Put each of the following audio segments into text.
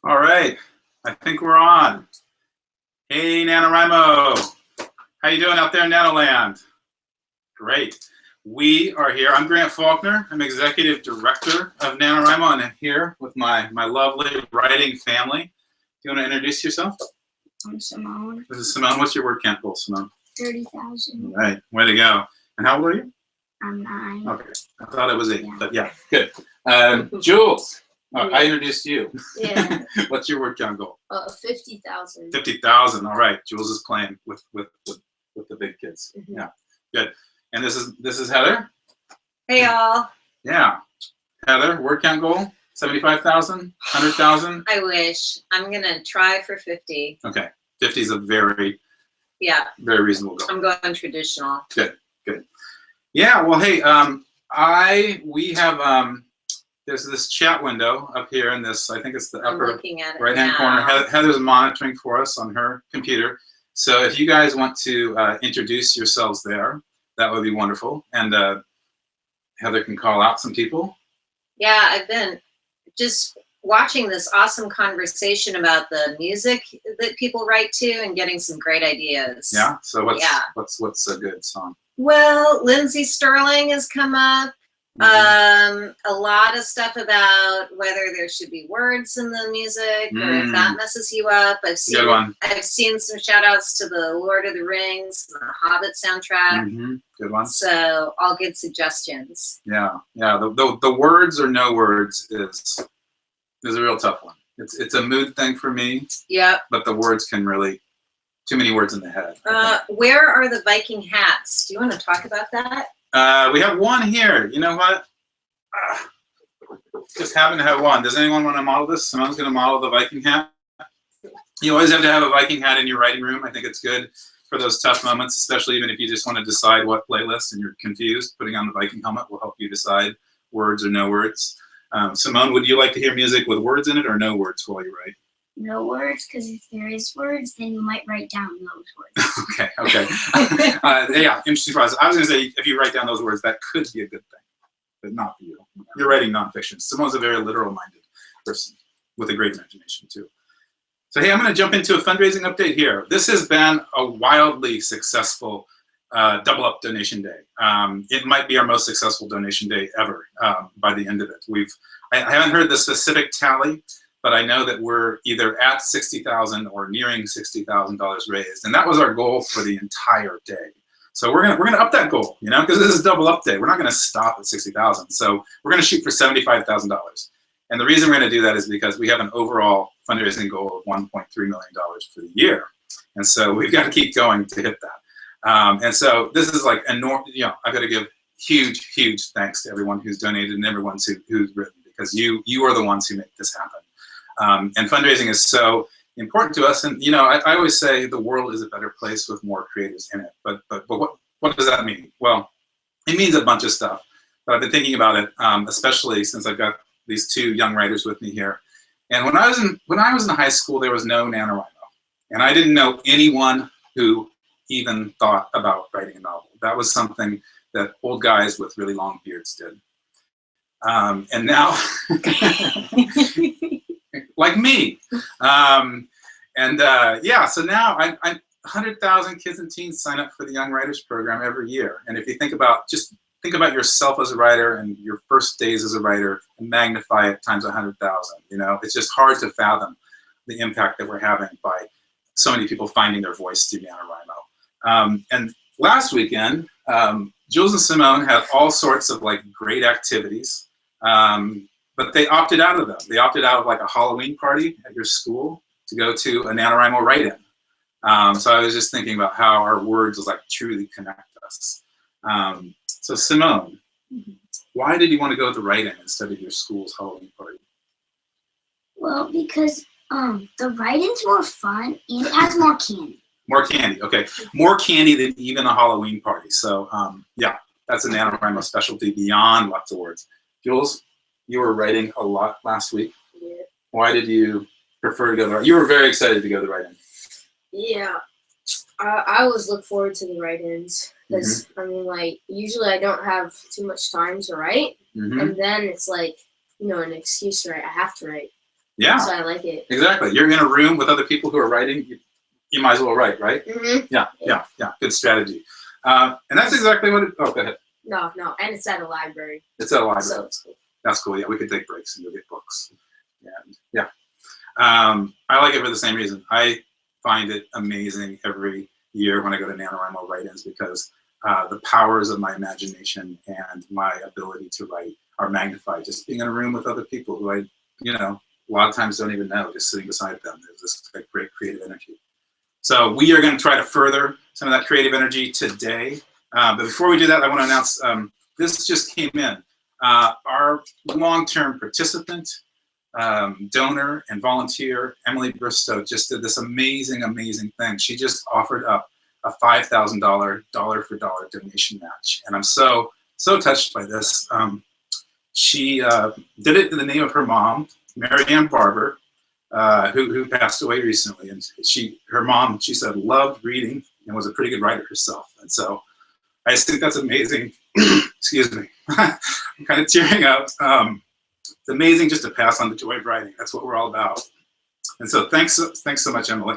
All right, I think we're on. Hey, NaNoWriMo. How you doing out there in Nanoland? Great. We are here. I'm Grant Faulkner. I'm Executive Director of NaNoWriMo, and I'm here with my lovely writing family. Do you want to introduce yourself? I'm Simone. This is Simone. What's your word count goal, Simone? 30,000. All right, way to go. And how old are you? I'm 9. Okay, I thought it was 8, Yeah. but yeah, good. Jules, Yeah. I introduced you. Yeah. What's your word count goal? 50,000. 50,000. All right, Jules is playing with the big kids. Mhm. Yeah, good. And this is Heather. Hey y'all. Yeah, Heather, word count goal 75,000, 100,000. I wish. I'm gonna try for 50. Okay, 50 is a very Yeah, reasonable goal. I'm going traditional. Good. Yeah. Well, hey, we have there's this chat window up here in this. I think it's the I'm upper looking at it right-hand now. corner. Heather's monitoring for us on her computer. So if you guys want to introduce yourselves there, that would be wonderful. And Heather can call out some people. Yeah, I've been just watching this awesome conversation about the music that people write to and getting some great ideas. Yeah. So what's a good song? Well, Lindsay Sterling has come up. A lot of stuff about whether there should be words in the music or if that messes you up. I've seen some shout outs to the Lord of the Rings and the Hobbit soundtrack. Good one. So all good suggestions. Yeah. The words or no words is a real tough one. It's a mood thing for me. Yep. But the words can really too many words in the head. Where are the Viking hats? Do you want to talk about that? We have one here. You know what? Just happen to have one. Does anyone want to model this? Someone's going to model the Viking hat. You always have to have a Viking hat in your writing room. I think it's good for those tough moments, especially even if you just want to decide what playlist and you're confused. Putting on the Viking helmet will help you decide words or no words. Simone, would you like to hear music with words in it or no words while you write? No words, because if there is words, then you might write down those words. Okay. Yeah, interesting process. I was going to say, if you write down those words, that could be a good thing, but not for you. You're writing nonfiction. Simone's a very literal-minded person with a great imagination, too. So, hey, I'm going to jump into a fundraising update here. This has been a wildly successful Double Up Donation Day. It might be our most successful donation day ever by the end of it. I haven't heard the specific tally, but I know that we're either at 60,000 or nearing $60,000 raised, and that was our goal for the entire day. So we're gonna up that goal, you know, because this is Double Up Day. We're not gonna stop at 60,000. So we're gonna shoot for $75,000. And the reason we're gonna do that is because we have an overall fundraising goal of $1.3 million for the year, and so we've got to keep going to hit that. And so this is like enormous. You know, I've got to give huge thanks to everyone who's donated and everyone who's written, because you are the ones who make this happen. And fundraising is so important to us. And you know, I always say the world is a better place with more creatives in it. But what does that mean? Well, it means a bunch of stuff. But I've been thinking about it, especially since I've got these 2 young writers with me here. And when I was in high school, there was no NaNoWriMo, and I didn't know anyone who even thought about writing a novel. That was something that old guys with really long beards did. And now. Like me. Yeah, so now 100,000 kids and teens sign up for the Young Writers Program every year. And if you think about yourself as a writer and your first days as a writer and magnify it times 100,000, you know, it's just hard to fathom the impact that we're having by so many people finding their voice through NaNoWriMo. And last weekend, Jules and Simone had all sorts of like great activities. But they opted out of them. They opted out of like a Halloween party at your school to go to a NaNoWriMo write-in. So I was just thinking about how our words like truly connect us. So Simone, why did you want to go to the write-in instead of your school's Halloween party? Well, because the write-in's more fun and it has more candy. More candy, okay. More candy than even a Halloween party. So yeah, that's a NaNoWriMo specialty beyond lots of words. Jules? You were writing a lot last week. Yeah. Why did you prefer to go there? You were very excited to go to the write-in. Yeah, I always look forward to the write-ins because I mean, like, usually I don't have too much time to write, and then it's like, you know, an excuse to write. I have to write. Yeah. So I like it. Exactly. You're in a room with other people who are writing. You might as well write, right? Mm-hmm. Yeah. Good strategy. And that's exactly what it, oh, go ahead. No, and it's at a library. It's at a library. So it's cool. That's cool. Yeah, we could take breaks and go get books. And yeah. I like it for the same reason. I find it amazing every year when I go to NaNoWriMo write-ins because the powers of my imagination and my ability to write are magnified. Just being in a room with other people who I, a lot of times don't even know, just sitting beside them. There's this like, great creative energy. So we are going to try to further some of that creative energy today. But before we do that, I want to announce this just came in. Our long-term participant, donor and volunteer, Emily Bristow, just did this amazing thing. She just offered up a $5,000 dollar-for-dollar donation match. And I'm so touched by this. She did it in the name of her mom, Mary Ann Barber, who passed away recently. And her mom, she said, loved reading and was a pretty good writer herself. And so I just think that's amazing. Excuse me. I'm kind of tearing up. It's amazing just to pass on the joy of writing. That's what we're all about. And so thanks so much, Emily,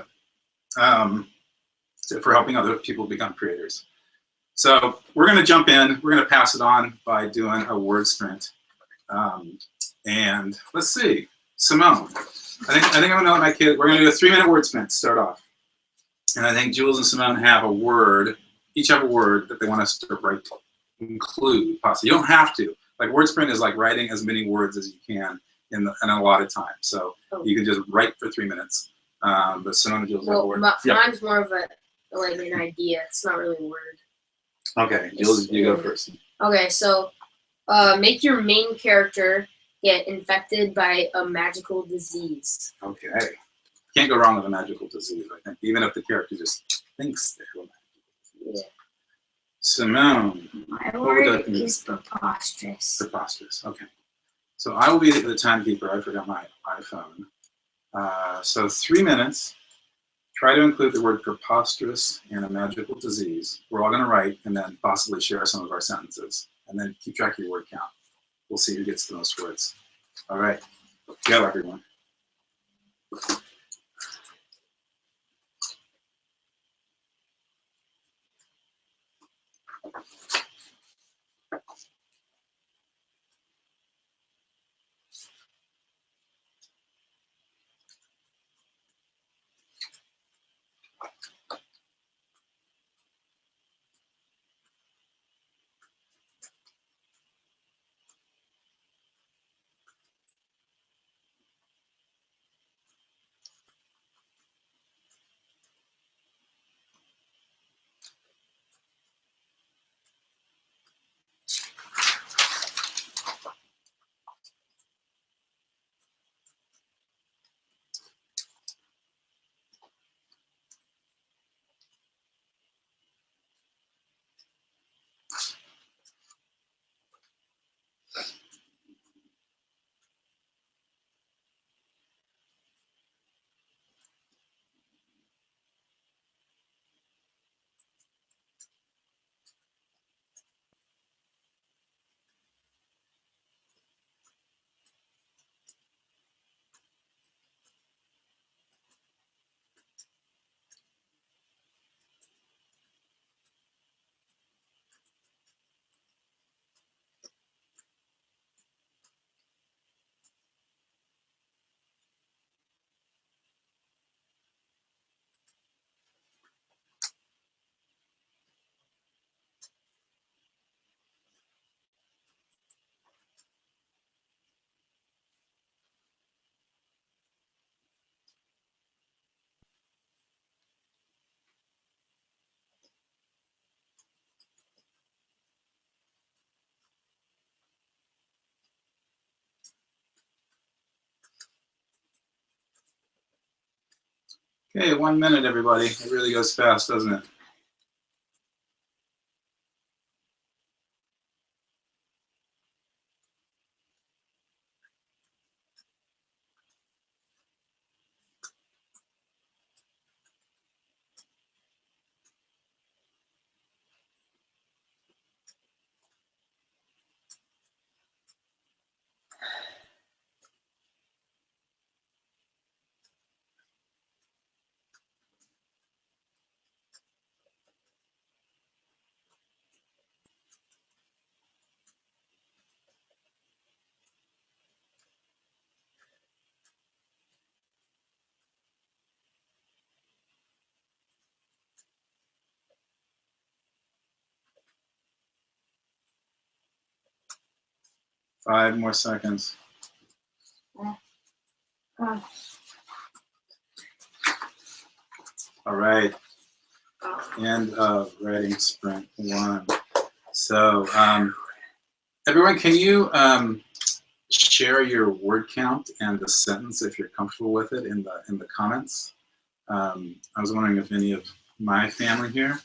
for helping other people become creators. So we're going to jump in. We're going to pass it on by doing a word sprint. And let's see, Simone. I think I'm going to let my kid. We're going to do a 3-minute word sprint to start off. And I think Jules and Simone have a word. Each have a word that they want us to write, include possibly. You don't have to. Like word sprint is like writing as many words as you can in a lot of time. So you can just write for 3 minutes. But Simone and Jules have a word. Mine's more of like an idea. It's not really a word. Okay, Jules, you go first. Okay, so make your main character get infected by a magical disease. Okay. Can't go wrong with a magical disease, I think, even if the character just thinks they have a magical disease. Yeah. Simone. My word is preposterous. Preposterous, okay. So I will be the timekeeper. I forgot my iPhone. So 3 minutes. Try to include the word preposterous and a magical disease. We're all going to write and then possibly share some of our sentences. And then keep track of your word count. We'll see who gets the most words. All right. Go, everyone. Okay, 1 minute, everybody. It really goes fast, doesn't it? 5 more seconds. All right. End of writing sprint 1. So, everyone, can you share your word count and the sentence if you're comfortable with it in the comments? I was wondering if any of my family here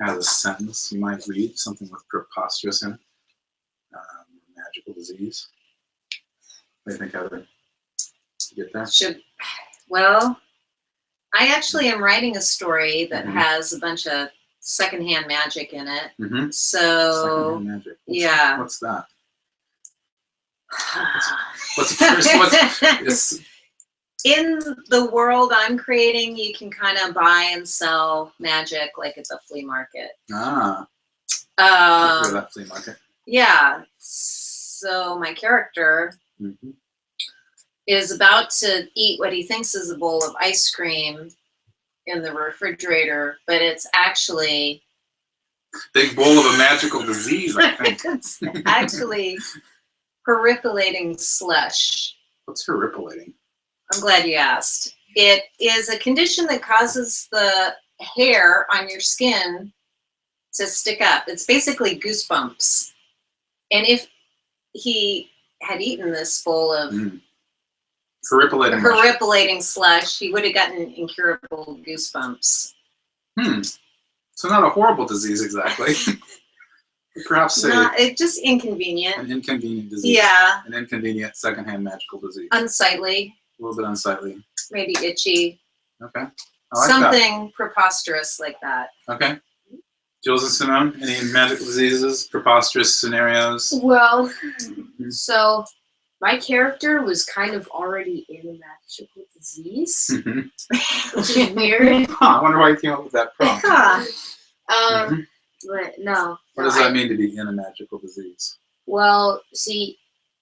has a sentence you might read, something with preposterous in it. Magical disease. What do you think, Heather? You get that? Well, I actually am writing a story that has a bunch of secondhand magic in it. So, secondhand magic. Yeah. What's that? What's the first? In the world I'm creating, you can kind of buy and sell magic like it's a flea market. I've heard of that flea market. Yeah. So my character is about to eat what he thinks is a bowl of ice cream in the refrigerator, but it's actually big bowl of a magical disease, I think. it's actually horripilating slush. What's horripilating? I'm glad you asked. It is a condition that causes the hair on your skin to stick up. It's basically goosebumps. And if he had eaten this bowl of horripilating slush, he would have gotten incurable goosebumps. So not a horrible disease exactly. Perhaps it's just inconvenient. An inconvenient disease. Yeah. An inconvenient secondhand magical disease. Unsightly. A little bit unsightly. Maybe itchy. Okay. I like something preposterous like that. Okay. Jules and Simone, any magical diseases, preposterous scenarios? Well, so my character was kind of already in a magical disease, which is weird. I wonder why you came up with that prompt. But no. What does that mean to be in a magical disease? Well, see,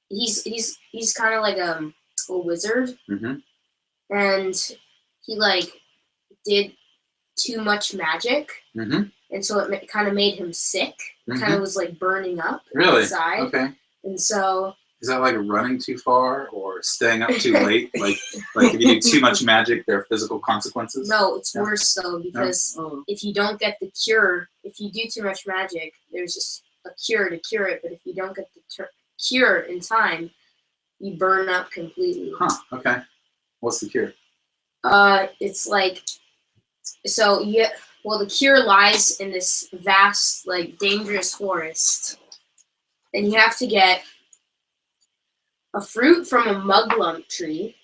he's kind of like a wizard, and he like did too much magic, and so it kind of made him sick. It kind of was like burning up inside. Okay. And so. Is that like running too far or staying up too late? like if you do too much magic, there are physical consequences? No, it's worse though, because if you don't get the cure, if you do too much magic, there's just a cure to cure it. But if you don't get the cure in time, you burn up completely. Okay. What's the cure? It's like, so the cure lies in this vast, like, dangerous forest. And you have to get a fruit from a muglump tree,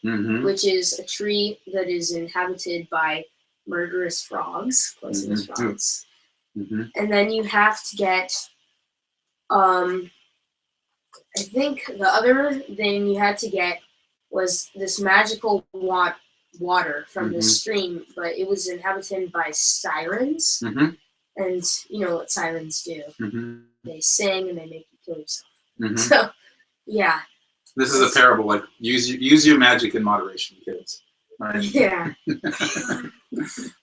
which is a tree that is inhabited by murderous frogs, poisonous frogs. And then you have to get, I think the other thing you had to get was this magical water from the stream, but it was inhabited by sirens. And you know what sirens do. They sing and they make you kill yourself. So, yeah. This is a parable, like, use your magic in moderation, kids. Right? Yeah.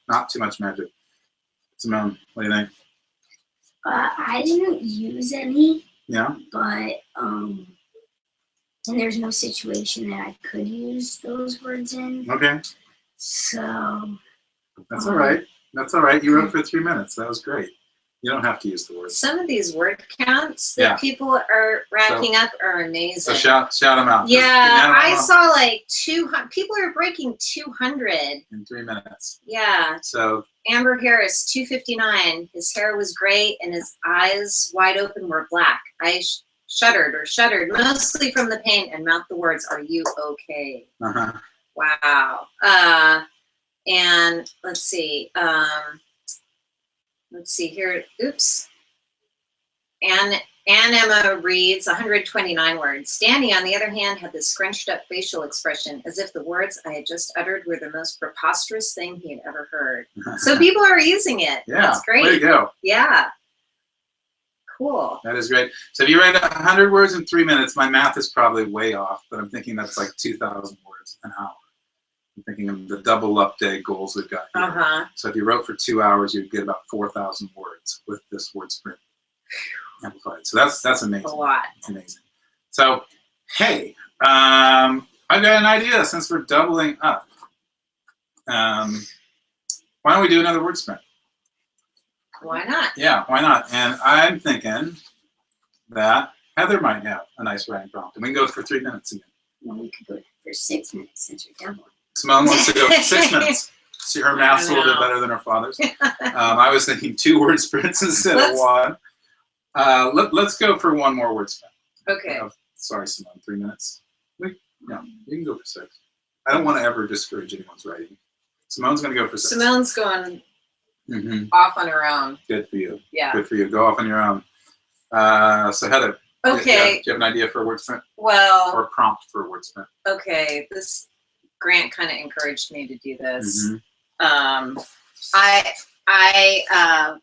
Not too much magic. Simone, what do you think? I didn't use any. Yeah? But, and there's no situation that I could use those words in. Okay. So. That's all right. That's all right. You wrote for 3 minutes. That was great. You don't have to use the words. Some of these word counts that people are racking up are amazing. So shout them out. Yeah, I saw like 200. People are breaking 200 in 3 minutes. Yeah. So Amber Harris, 259. His hair was gray and his eyes wide open were black. I shuddered mostly from the pain and mouthed the words, "Are you okay?" Wow. And let's see. Let's see here. Oops. Ann Emma reads 129 words. Danny, on the other hand, had this scrunched up facial expression as if the words I had just uttered were the most preposterous thing he had ever heard. So people are using it. Yeah, that's great. Way to go. Yeah. Cool. That is great. So if you write 100 words in 3 minutes, my math is probably way off, but I'm thinking that's like 2,000 words an hour. I'm thinking of the double up day goals we've got here. So if you wrote for 2 hours, you'd get about 4,000 words with this word sprint amplified. So that's amazing. A lot. It's amazing. So, hey, I've got an idea since we're doubling up. Why don't we do another word sprint? Why not? Yeah, why not? And I'm thinking that Heather might have a nice writing prompt, and we can go for 3 minutes again. Well, we could go for 6 minutes since we're doubling. Simone wants to go for 6 minutes. See, her math's a little bit better than her father's. I was thinking 2 word sprints instead of 1. Let's go for 1 more word sprint. Okay. Sorry, Simone, 3 minutes. Yeah, you can go for 6. I don't want to ever discourage anyone's writing. Simone's going to go for 6. Simone's going off on her own. Good for you. Yeah. Good for you. Go off on your own. So Heather. Okay. Do you have an idea for a word sprint? Well. Or a prompt for a word sprint? Okay. This grant kind of encouraged me to do this. I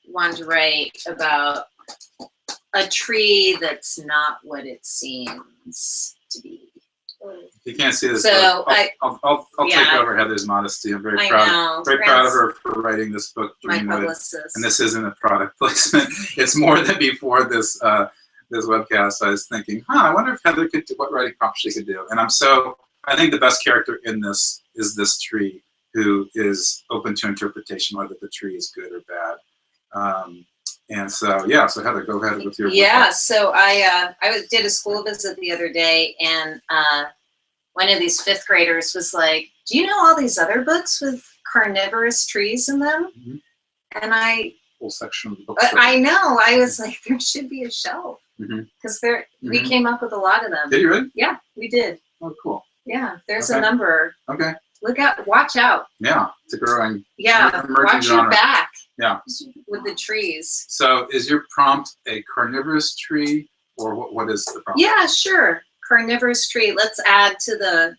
wanted to write about a tree that's not what it seems to be. You can't see this. So I'll take over Heather's modesty. I'm very proud of her for writing this book. My publicist. And this isn't a product placement. It's more than before this this webcast. I was thinking, I wonder if Heather could do what writing prompt she could do. And I think the best character in this is this tree who is open to interpretation, whether the tree is good or bad. And so, yeah, so Heather, go ahead with your Yeah, so I did a school visit the other day, and one of these 5th graders was like, do you know all these other books with carnivorous trees in them? And whole section of the book. I know, I was like, there should be a shelf. Because we came up with a lot of them. Did you really? Yeah, we did. Oh, cool. Yeah, there's a number. Okay. Look out, watch out. Yeah, it's a growing. Yeah, watch your back. Yeah. With the trees. So is your prompt a carnivorous tree, or what is the prompt? Yeah, sure. Carnivorous tree. Let's add to the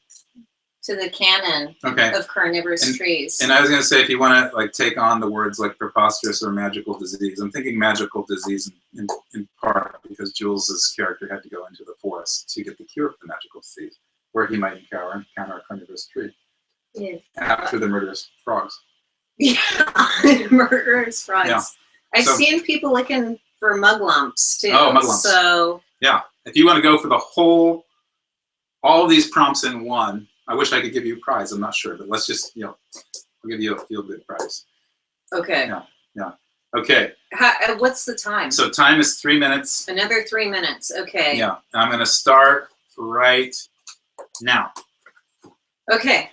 canon of carnivorous trees. And I was going to say, if you want to take on the words like preposterous or magical disease, I'm thinking magical disease in part because Jules's character had to go into the forest to get the cure for the magical disease, where he might encounter a carnivorous tree. Yeah. After the murderous frogs. Yeah, murderous frogs. Yeah. I've seen people looking for mug lumps too. Oh, mug lumps. So yeah, if you want to go for all of these prompts in one, I wish I could give you a prize. I'm not sure, but let's just, I'll give you a feel-good prize. Okay. Yeah. Okay. What's the time? So time is 3 minutes. Another 3 minutes. Okay. Yeah, I'm going to start right now. Okay.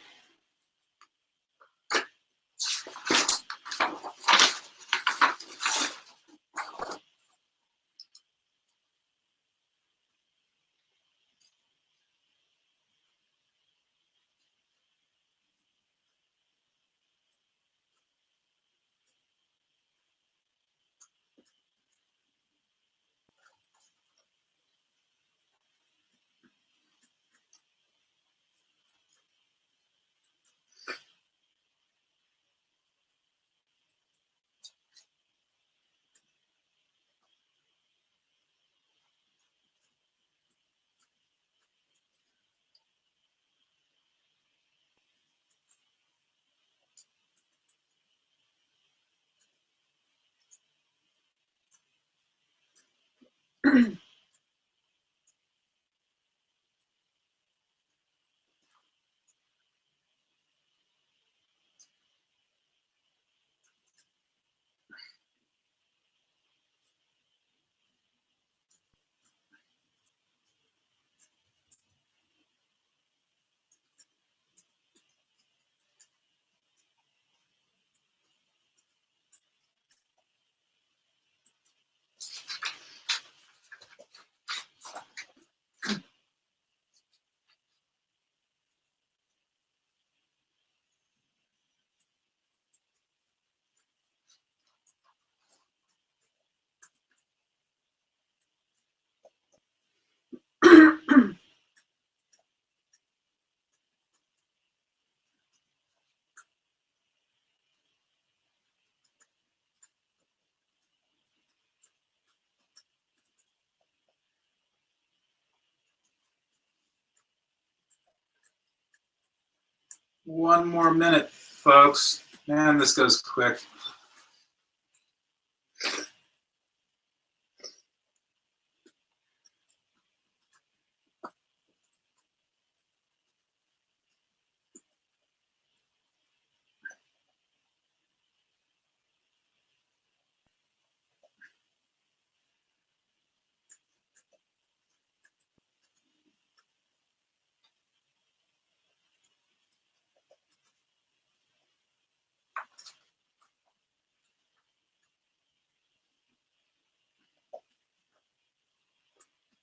One more minute, folks. Man, this goes quick.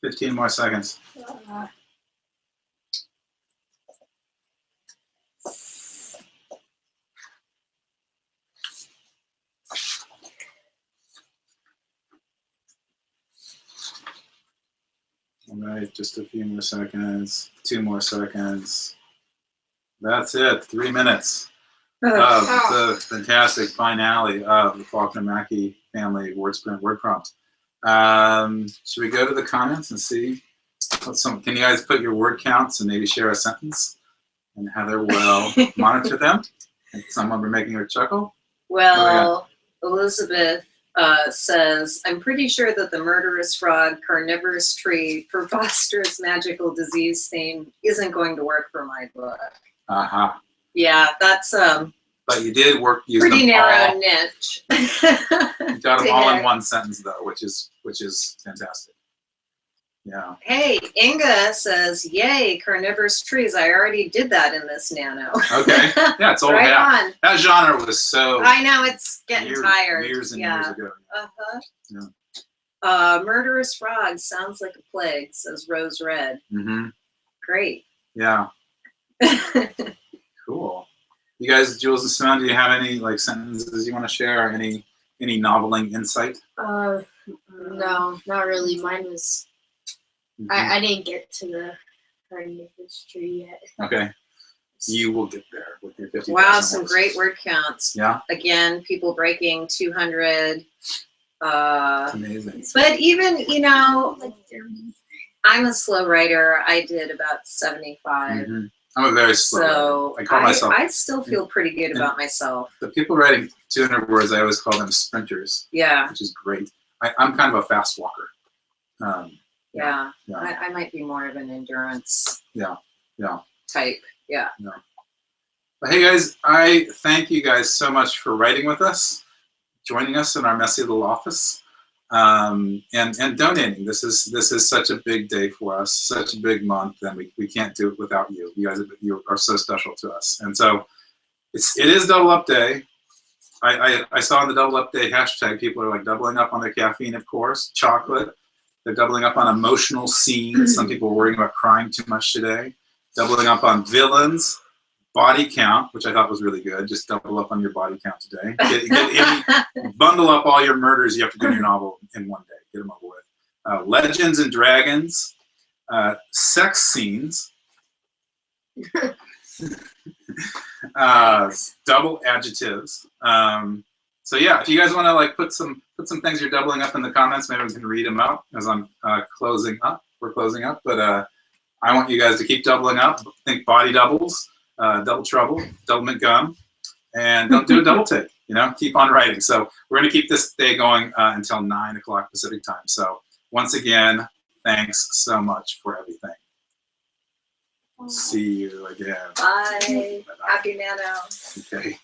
15 more seconds. All right, just a few more seconds. 2 more seconds. That's it. 3 minutes of the fantastic finale of the Faulkner-Mackey family word sprint word prompt. Should we go to the comments and see what's some? Can you guys put your word counts and maybe share a sentence? And Heather will monitor them. And someone will be making her chuckle. Well, Elizabeth says, I'm pretty sure that the murderous frog, carnivorous tree, preposterous magical disease theme isn't going to work for my book. Uh-huh. Yeah, that's But you did use pretty them narrow all. niche. You got them to all in hit. one sentence though, which is fantastic. Yeah. Hey, Inga says, yay, carnivorous trees. I already did that in this nano. Okay. Yeah, it's old Right hat. on. That genre was so I know, it's getting tired. years and yeah. years ago. Uh-huh. Yeah. Murderous frog sounds like a plague, says Rose Red. Mm-hmm. Great. Yeah. Cool. You guys, Jules and Simone, do you have any like sentences you want to share or any noveling insight? No, not really. Mine was. Mhm. I didn't get to the carnivorous tree yet. Okay. You will get there with your 50,000 Wow, some words. great word counts. Yeah. Again, people breaking 200. Amazing. But even, Like 30. I'm a slow writer. I did about 75. Mm-hmm. I'm a very slow So writer. I call myself. I still feel pretty good about myself. The people writing 200 words, I always call them sprinters, Yeah, which is great. I'm kind of a fast walker. yeah. Yeah. I might be more of an endurance Yeah. type. Yeah. But hey guys, I thank you guys so much for writing with us, joining us in our messy little office, and donating. This is such a big day for us, such a big month, and we can't do it without you. You guys you are so special to us, and so it is Double Up Day. I saw in the Double Up Day hashtag people are like doubling up on their caffeine, of course, chocolate. They're doubling up on emotional scenes. Some people are worrying about crying too much today. Doubling up on villains, body count, which I thought was really good. Just double up on your body count today. Bundle up all your murders you have to do in your novel in one day. Get them over with. Legends and dragons, sex scenes, double adjectives. So yeah, if you guys want to like put some things you're doubling up in the comments, maybe we can read them out as I'm closing up. We're closing up, but I want you guys to keep doubling up. Think body doubles, double trouble, double McGum, and don't do a double take. You know, keep on writing. So we're going to keep this day going until 9 o'clock Pacific time. So once again, thanks so much for everything. See you again. Bye. Happy Nano. Okay.